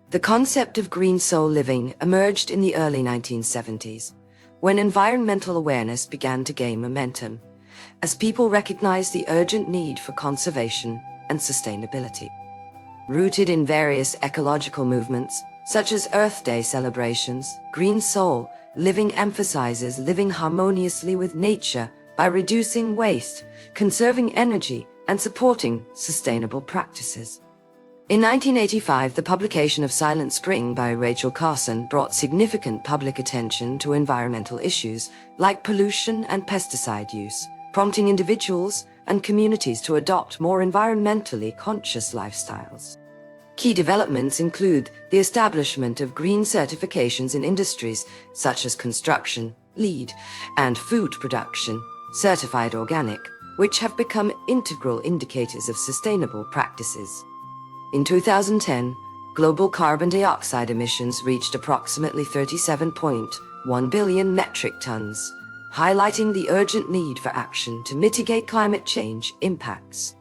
The concept of green soul living emerged in the early 1970s, when environmental awareness began to gain momentum, as people recognized the urgent need for conservation and sustainability. Rooted in various ecological movements, such as Earth Day celebrations, green soul living emphasizes living harmoniously with nature by reducing waste, conserving energy, and supporting sustainable practices. In 1985, the publication of Silent Spring by Rachel Carson brought significant public attention to environmental issues like pollution and pesticide use, prompting individuals and communities to adopt more environmentally conscious lifestyles. Key developments include the establishment of green certifications in industries such as construction, lead, and food production, certified organic, which have become integral indicators of sustainable practices. In 2010, global carbon dioxide emissions reached approximately 37.1 billion metric tons, highlighting the urgent need for action to mitigate climate change impacts.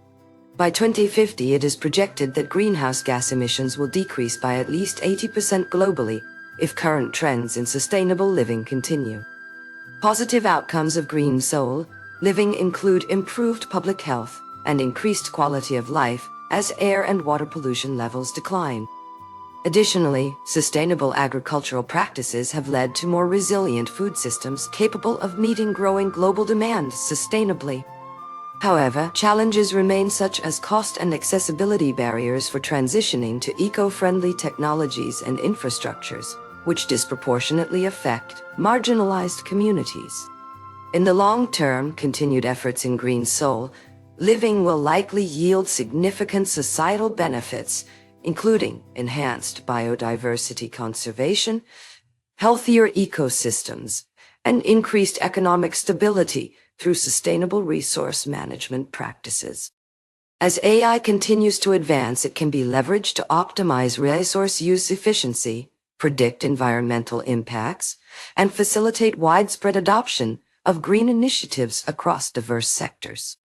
By 2050, it is projected that greenhouse gas emissions will decrease by at least 80% globally if current trends in sustainable living continue. Positive outcomes of green soul living include improved public health and increased quality of life as air and water pollution levels decline. Additionally, sustainable agricultural practices have led to more resilient food systems capable of meeting growing global demand sustainably. However, challenges remain such as cost and accessibility barriers for transitioning to eco-friendly technologies and infrastructures, which disproportionately affect marginalized communities. In the long term, continued efforts in green soul living will likely yield significant societal benefits, including enhanced biodiversity conservation, healthier ecosystems, and increased economic stability through sustainable resource management practices. As AI continues to advance, it can be leveraged to optimize resource use efficiency, predict environmental impacts, and facilitate widespread adoption of green initiatives across diverse sectors.